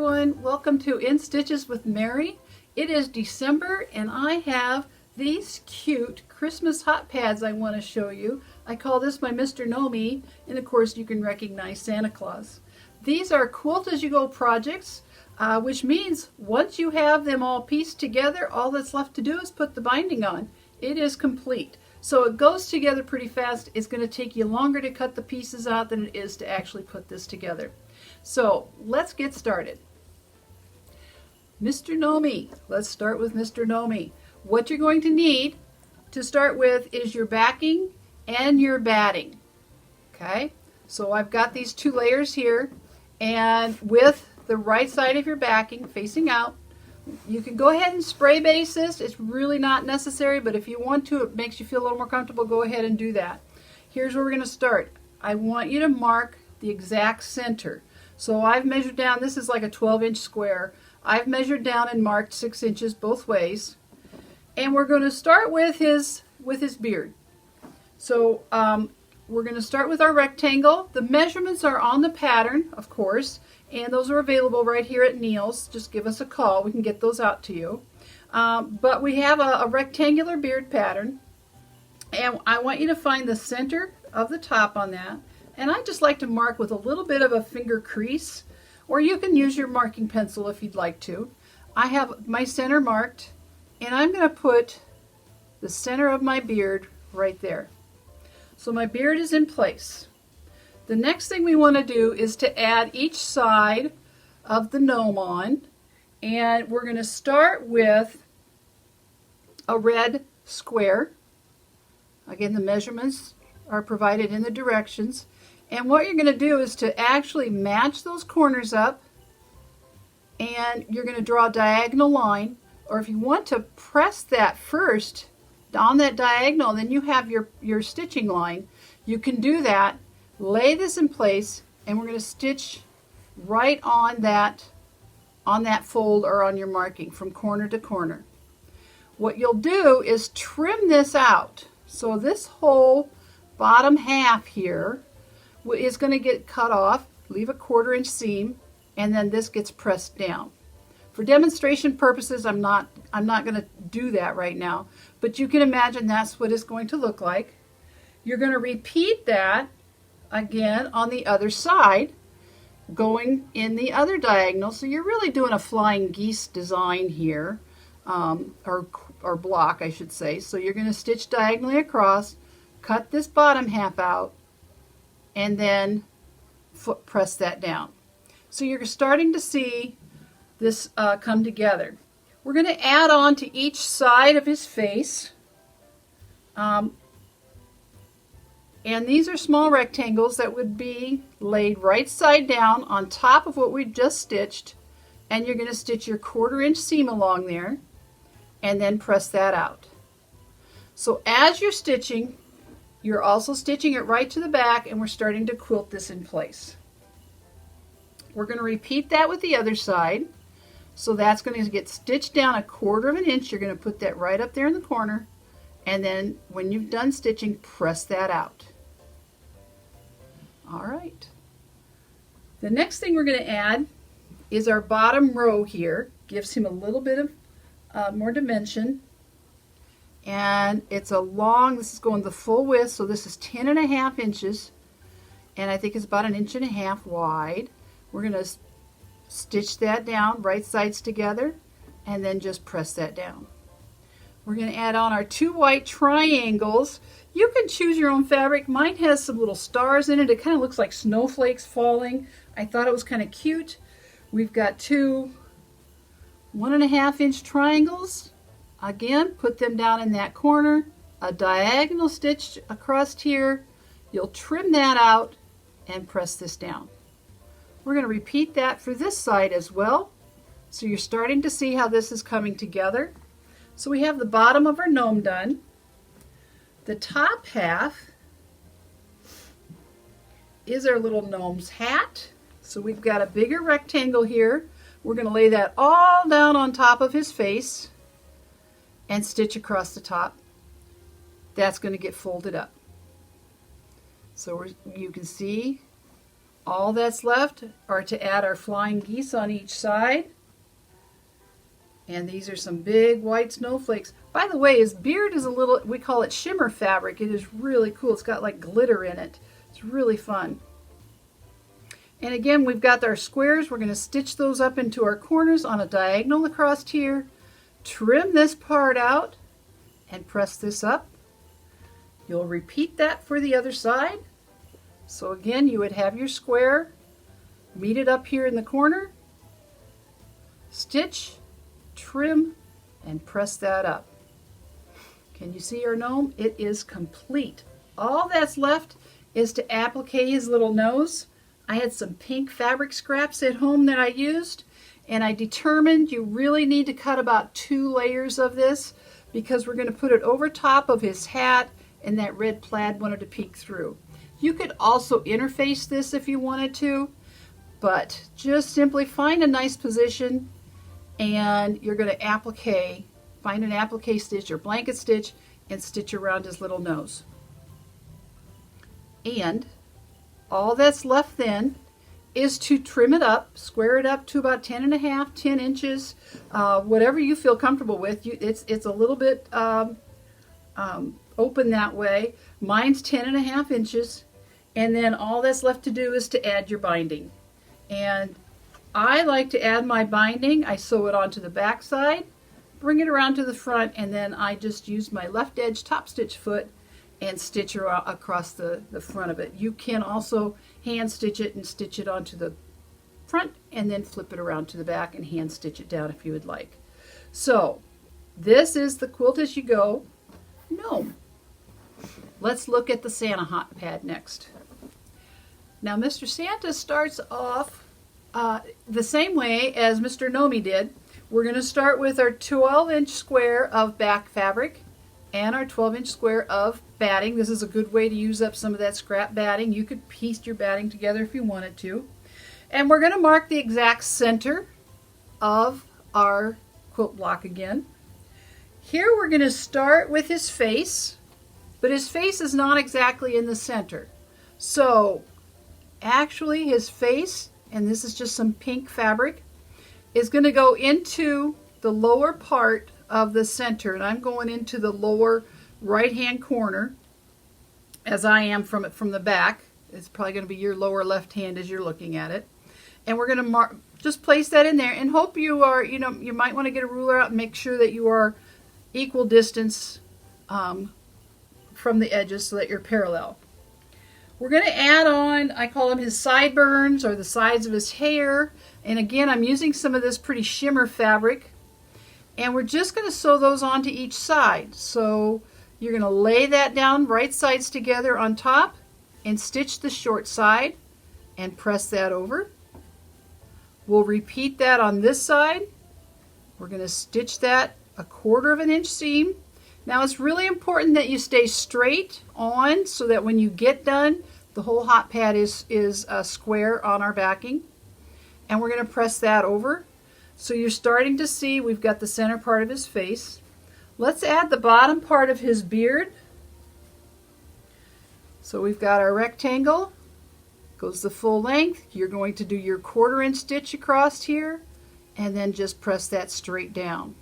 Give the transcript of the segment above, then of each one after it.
everyone, welcome to In Stitches with Mary. It is December and I have these cute Christmas hot pads I want to show you. I call this my Mr. Gnomey, and of course you can recognize Santa Claus. These are quilt as you go projects, which means once you have them all pieced together, all that's left to do is put the binding on. It is complete. So it goes together pretty fast. It's going to take you longer to cut the pieces out than it is to actually put this together. So let's get started. Mr. Gnomey. Let's start with Mr. Gnomey. What you're going to need to start with is your backing and your batting. Okay, so I've got these two layers here, and with the right side of your backing facing out, you can go ahead and spray base this. It's really not necessary, but if you want to, it makes you feel a little more comfortable, go ahead and do that. Here's where we're going to start. I want you to mark the exact center. So I've measured down, this is like a 12-inch square. I've measured down and marked 6 inches both ways. And we're going to start with his beard. So we're going to start with our rectangle. The measurements are on the pattern, of course, and those are available right here at Neil's. Just give us a call. We can get those out to you. But we have a rectangular beard pattern, and I want you to find the center of the top on that. And I just like to mark with a little bit of a finger crease, or you can use your marking pencil if you'd like to. I have my center marked, and I'm going to put the center of my beard right there. So my beard is in place. The next thing we want to do is to add each side of the gnome on, and we're going to start with a red square. Again, the measurements are provided in the directions. And what you're going to do is to actually match those corners up, and you're going to draw a diagonal line, or if you want to press that first on that diagonal, then you have your stitching line. You can do that. Lay this in place, and we're going to stitch right on that fold or on your marking from corner to corner. What you'll do is trim this out. So this whole bottom half here is going to get cut off. Leave a 1/4 inch seam, and then this gets pressed down. For demonstration purposes, I'm not going to do that right now, but you can imagine that's what it's going to look like. You're going to repeat that again on the other side, going in the other diagonal. So you're really doing a flying geese design here, or block, I should say. So you're going to stitch diagonally across, cut this bottom half out, and then press that down. So you're starting to see this come together. We're going to add on to each side of his face. And these are small rectangles that would be laid right side down on top of what we just stitched, and you're going to stitch your 1/4 inch seam along there and then press that out. So as you're stitching, you're also stitching it right to the back, and we're starting to quilt this in place. We're going to repeat that with the other side. So that's going to get stitched down a 1/4 inch. You're going to put that right up there in the corner, and then when you've done stitching, press that out. All right. The next thing we're going to add is our bottom row here. Gives him a little bit of more dimension. And it's a long, this is going the full width, so this is 10.5 inches. And I think it's about 1.5 inches wide. We're going to stitch that down, right sides together, and then just press that down. We're going to add on our 2 white triangles. You can choose your own fabric. Mine has some little stars in it. It kind of looks like snowflakes falling. I thought it was kind of cute. We've got 2 1.5 inch triangles. Again, put them down in that corner. A diagonal stitch across here. You'll trim that out and press this down. We're going to repeat that for this side as well. So you're starting to see how this is coming together. So we have the bottom of our gnome done. The top half is our little gnome's hat. So we've got a bigger rectangle here. We're going to lay that all down on top of his face and stitch across the top. That's going to get folded up. So you can see All that's left are to add our flying geese on each side. And these are some big white snowflakes. By the way, his beard is a little, we call it shimmer fabric. It is really cool. It's got like glitter in it. It's really fun. And again, we've got our squares. We're going to stitch those up into our corners on a diagonal across here. Trim this part out and press this up. You'll repeat that for the other side. So again, you would have your square, meet it up here in the corner, stitch, trim, and press that up. Can you see our gnome? It is complete. All that's left is to applique his little nose. I had some pink fabric scraps at home that I used, and I determined you really need to cut about 2 layers of this because we're going to put it over top of his hat, and that red plaid wanted to peek through. You could also interface this if you wanted to, but just simply find a nice position and you're going to applique, find an applique stitch or blanket stitch and stitch around his little nose. And all that's left then is to trim it up, square it up to about 10.5, 10 inches, whatever you feel comfortable with. It's a little bit open that way. Mine's 10.5 inches. And then all that's left to do is to add your binding. And I like to add my binding. I sew it onto the back side, bring it around to the front, and then I just use my left edge top stitch foot and stitch across the front of it. You can also hand stitch it and stitch it onto the front and then flip it around to the back and hand stitch it down if you would like. So this is the Quilt As You Go gnome. Let's look at the Santa hot pad next. Now Mr. Santa starts off the same way as Mr. Gnomey did. We're going to start with our 12-inch square of back fabric and our 12-inch square of batting. This is a good way to use up some of that scrap batting. You could piece your batting together if you wanted to. And we're going to mark the exact center of our quilt block again. Here we're going to start with his face, but his face is not exactly in the center. So actually his face, and this is just some pink fabric, is going to go into the lower part of the center, and I'm going into the lower right hand corner as I am from the back. It's probably going to be your lower left hand as you're looking at it. And we're going to just place that in there and hope you are, you might want to get a ruler out and make sure that you are equal distance from the edges so that you're parallel. We're going to add on, I call them his sideburns or the sides of his hair. And again, I'm using some of this pretty shimmer fabric. And we're just going to sew those onto each side. So you're going to lay that down right sides together on top and stitch the short side and press that over. We'll repeat that on this side. We're going to stitch that 1/4 inch seam. Now it's really important that you stay straight on so that when you get done, the whole hot pad is square on our backing. And we're going to press that over. So you're starting to see we've got the center part of his face. Let's add the bottom part of his beard. So we've got our rectangle, goes the full length. You're going to do your 1/4 inch stitch across here and then just press that straight down.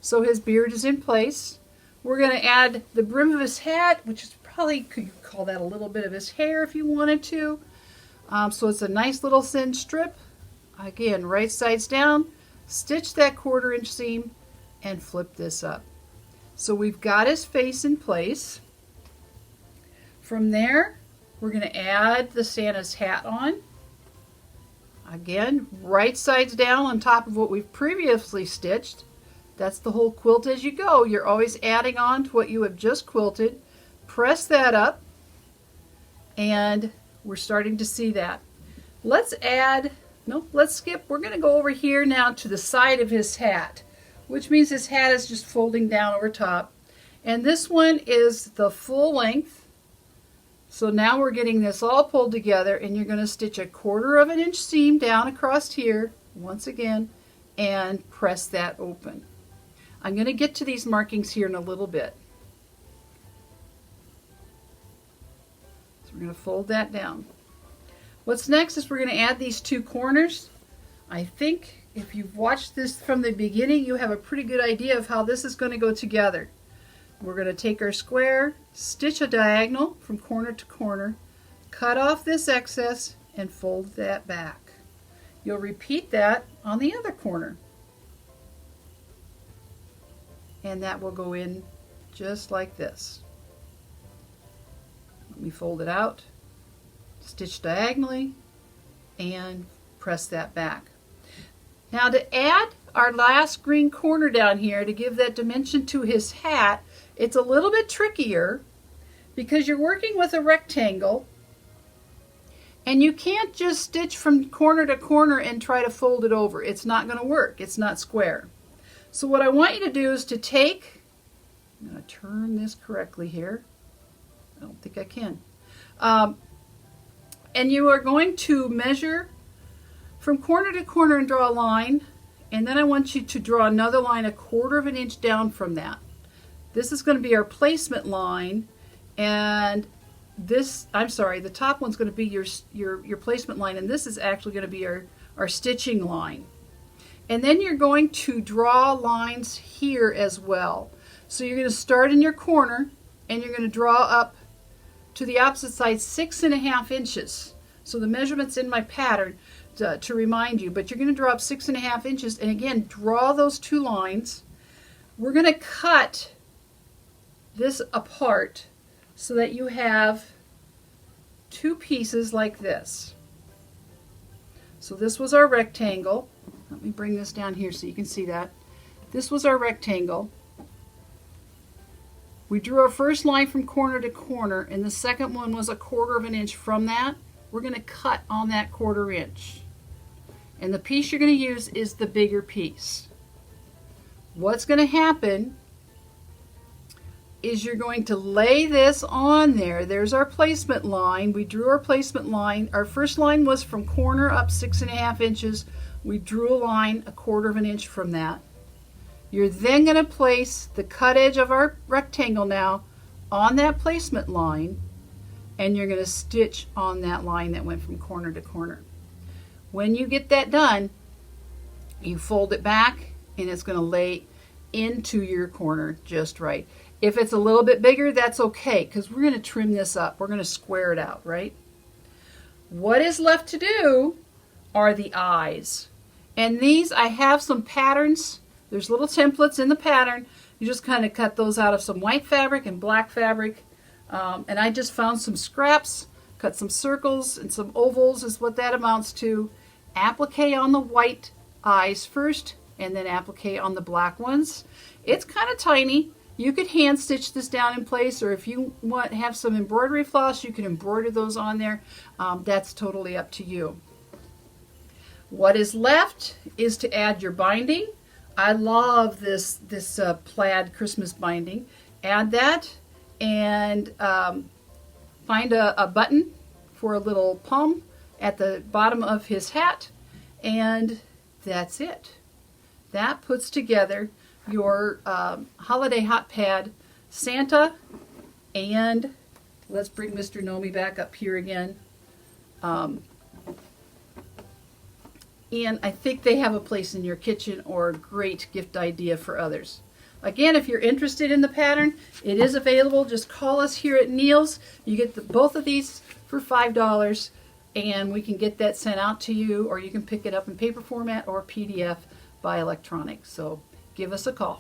So his beard is in place. We're going to add the brim of his hat, which is probably, could you call that a little bit of his hair if you wanted to. So it's a nice little thin strip. Again, right sides down, stitch that 1/4 inch seam and flip this up. So we've got his face in place. From there, we're going to add the Santa's hat on. Again, right sides down on top of what we've previously stitched. That's the whole quilt as you go. You're always adding on to what you have just quilted. Press that up, and we're starting to see that. Let's skip. We're going to go over here now to the side of his hat, which means his hat is just folding down over top. And this one is the full length. So now we're getting this all pulled together, and you're going to stitch 1/4 inch seam down across here, once again, and press that open. I'm going to get to these markings here in a little bit. So we're going to fold that down. What's next is we're going to add these two corners. I think if you've watched this from the beginning, you have a pretty good idea of how this is going to go together. We're going to take our square, stitch a diagonal from corner to corner, cut off this excess, and fold that back. You'll repeat that on the other corner. And that will go in just like this. Let me fold it out, stitch diagonally, and press that back. Now to add our last green corner down here to give that dimension to his hat, it's a little bit trickier because you're working with a rectangle and you can't just stitch from corner to corner and try to fold it over. It's not going to work. It's not square. So what I want you to do is to take, I'm going to turn this correctly here. I don't think I can. And you are going to measure from corner to corner and draw a line, and then I want you to draw another line 1/4 inch down from that. This is going to be our placement line, and this, I'm sorry, the top one's going to be your placement line, and this is actually going to be our stitching line. And then you're going to draw lines here as well. So you're going to start in your corner, and you're going to draw up to the opposite side 6.5 inches. So the measurement's in my pattern to remind you, but you're going to draw up 6.5 inches, and again, draw those two lines. We're going to cut this apart so that you have two pieces like this. So this was our rectangle. Let me bring this down here so you can see that. This was our rectangle. We drew our first line from corner to corner, and the second one was 1/4 inch from that. We're going to cut on that 1/4 inch. And the piece you're going to use is the bigger piece. What's going to happen is you're going to lay this on there. There's our placement line. We drew our placement line. Our first line was from corner up 6.5 inches. We drew a line 1/4 inch from that. You're then going to place the cut edge of our rectangle now on that placement line, and you're going to stitch on that line that went from corner to corner. When you get that done, you fold it back, and it's going to lay into your corner just right. If it's a little bit bigger, that's okay, because we're going to trim this up. We're going to square it out, right? What is left to do are the eyes. And these, I have some patterns. There's little templates in the pattern. You just kind of cut those out of some white fabric and black fabric. And I just found some scraps, cut some circles and some ovals is what that amounts to. Applique on the white eyes first, and then applique on the black ones. It's kind of tiny. You could hand stitch this down in place, or if you want have some embroidery floss, you can embroider those on there. That's totally up to you. What is left is to add your binding. I love this plaid Christmas binding. Add that, and find a button for a little palm at the bottom of his hat, and that's it. That puts together your holiday hot pad Santa, and let's bring Mr. Gnomey back up here again. And I think they have a place in your kitchen or a great gift idea for others. Again, if you're interested in the pattern, it is available. Just call us here at Neil's. You get both of these for $5, and we can get that sent out to you, or you can pick it up in paper format or PDF by electronic. So give us a call.